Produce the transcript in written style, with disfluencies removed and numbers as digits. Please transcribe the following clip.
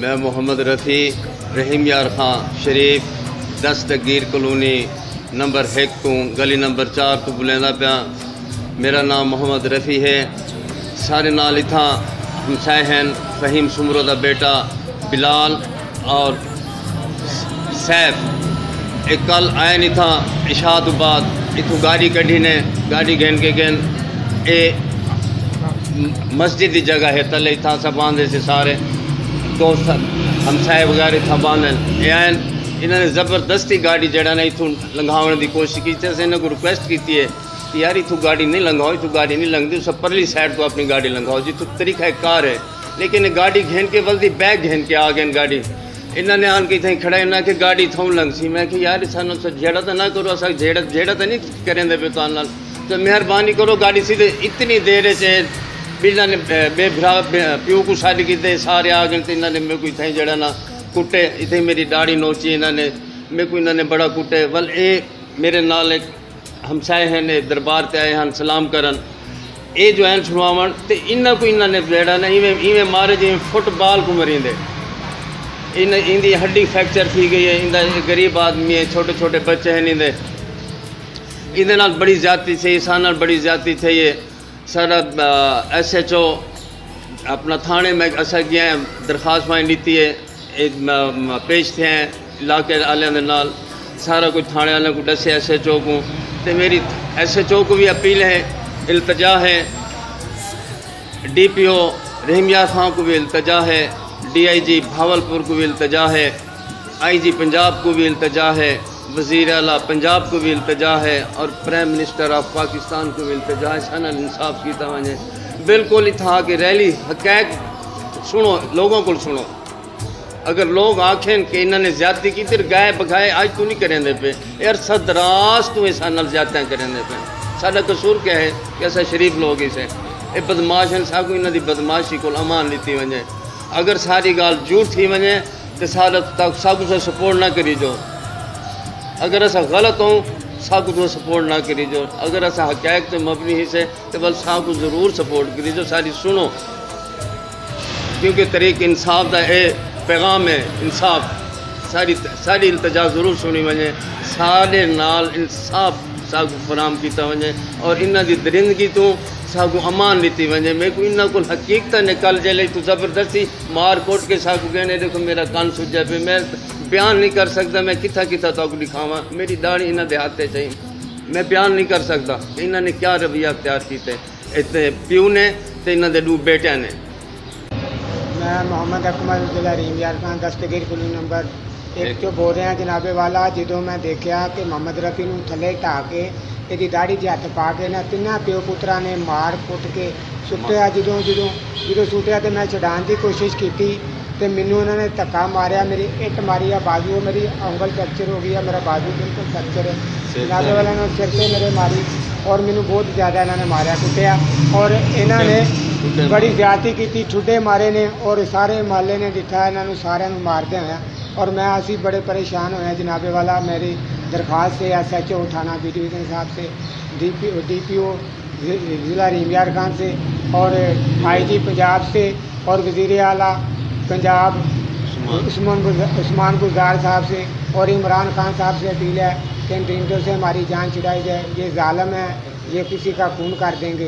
میں محمد رفیع رحیم یار خان شریف 10 تگیر colony number 1 تو گلی نمبر 4 تو بلیندا پیا۔ میرا نام محمد رفیع ہے۔ سارے نال اتھاں ہمسائے ہیں فہیم سمرو دا بیٹا بلال اور سیف۔ ایک کل آئے نہیں تھا عشاء تو بعد اتھوں گاڑی کڈھی نے گاڑی گھن کے گھن اے مسجد کی جگہ ہے تلے اتھاں سب باندھے سے سارے دوست ہمسائے وغیرہ اتھاں باندھن اے آئین انہوں نے زبردستی گاڑی جڑا نا اتھوں لنگھاؤنے دی کوشش کی تھی۔ انہوں کو ریکویسٹ کیتی ہے کہ یار اتھوں گاڑی نہیں لنگھاؤ، اتھوں گاڑی نہیں لنگھ دی، سب پرلی سائڈ تو اپنی گاڑی لنگھاؤ جی تو طریقہ کار ہے۔ لیکن گاڑی گھن کے بلدی بیگ گھن کے آ گئے گاڑی۔ انہوں نے آن کے تھیں کھڑا انہوں کہ گاڑی تھوں لنگ سی۔ میں کہ یار سانو جھیڑا تو نہ کرو، اسا جھیڑا تو نہیں کریں دے پہ تو مہربانی کرو گاڑی سیدھے اتنی دیر چاہے بلّا نے بے بھرا پیو کو شادی کی سارے آ گئے تو انہوں نے میرے کو اتنے جڑا نا کٹے، اتنے میری داڑھی نوچی انہوں نے میرے کو انہوں نے بڑا کٹے۔ ول اے میرے نال ایک ہمسائے ہیں دربار تے آئے ہیں سلام کرن اے جو ہیں چھڑواون تے انہوں کو انہوں نے جڑا نا ایویں مارے جی فٹ بال کو مریں دے۔ ان دی ہڈی فریکچر تھی گئی ہے، ان غریب آدمی ہے، چھوٹے چھوٹے بچے ہیں اندے نال بڑی زیادتی تھی، سان نال بڑی زیادتی تھی۔ یہ سارا SHO اپنا تھانے میں اصل گیا ہے درخواست وہاں لیتی ہے پیش تھے ہیں علاقے والے نال سارا کچھ تھانے والے کو دسے SHO کو تے میری SHO کو بھی اپیل ہے، التجا ہے، DPO رحیم یار خان کو بھی التجا ہے، DIG بھاولپور کو بھی التجا ہے، IG پنجاب کو بھی التجا ہے، وزیر اعلیٰ پنجاب کو بھی التجا ہے اور پرائم منسٹر آف پاکستان کو بھی التجا ہے۔ سانہ انصاف کیتا وجہ بالکل اتھا کہ ریلی حقائق سنو، لوگوں کو سنو۔ اگر لوگ آکھیں کہ انہوں نے زیادتی کی تر گائے بگائے آج تو نہیں کریں دے پہ یار صدراز تو ایسا نل زیادتیاں کریں دے پہ۔ سارا قصور کیا ہے کہ ایسا شریف لوگ اسے اے بدماش ہیں، ساکو انہوں دی بدماشی کو امان لیتی وجہ۔ اگر ساری گال جھوٹ تھی وجہ تو ساکو سے سپورٹ نہ کری جو۔ اگر ایسا غلط ہوں ساکو تو سپورٹ نہ کری جو۔ اگر ایسا حقائق تو مبنی ہی سے تو بل ساکو ضرور سپورٹ کری جو، ساری سنو کیونکہ طریق انصاف دا اے پیغام ہے انصاف۔ ساری التجا ضرور سنی وجہ، سارے نال انصاف ساکو فراہم کیتا وجہ اور انہاں دی درندگی تو ساکو امان لیتی وجہ۔ میں کو انہاں کو حقیقت نکل جائے تو زبردستی مار کوٹ کے ساکو کہنے دیکھو میرا کان سجا پہ میں بیان نہیں کر سکتا، میں کتھا کتھا تو دکھاواں، میری داڑھی انہاں دے ہاتھ چاہیے، میں بیان نہیں کر سکتا کہ انہاں نے کیا رویہ اختیار کیتے اتنے پیو نے تے انہاں دے 2 بیٹیاں نے۔ میں محمد اکمل ضلع رحیم یار خان 10 تگیر کلونی نمبر 1 تو بول رہے ہیں جناب والا۔ جدوں میں دیکھا کہ محمد رفیع نوں تھلے ٹا کے یہ داڑھی چ ہاتھ پا کے نہ تینوں پیو پترا نے مار کٹ کے سٹیا۔ جدوں سٹیا تو میں چھڈان کی کوشش کی تو مینوں انہوں نے دھکا ماریا، میری اٹ ماری ہے بازو، میری انگل فریکچر ہو گئی ہے، میرا بازو بالکل فریکچر ہے۔ جناب والا نے سر سے میرے ماری اور مینوں بہت زیادہ انہوں نے ماریا کٹیا اور انہوں نے بڑی زیادتی کی، ٹھڈے مارے نے اور سارے محلے نے دکھا انہوں سارے ماردے ہوئے اور میں اسی بڑے پریشان ہوئے ہیں جناب والا۔ میری درخواست ہے SHO تھانہ B ڈویژن صاحب سے، DPO ضلع رحیم یار خان سے اور IG پنجاب سے اور وزیر اعلیٰ پنجاب عثمان گلزار صاحب سے اور عمران خان صاحب سے اپیل ہے کہ ان درندوں سے ہماری جان چھڑائی جائے۔ یہ ظالم ہے، یہ کسی کا خون کر دیں گے۔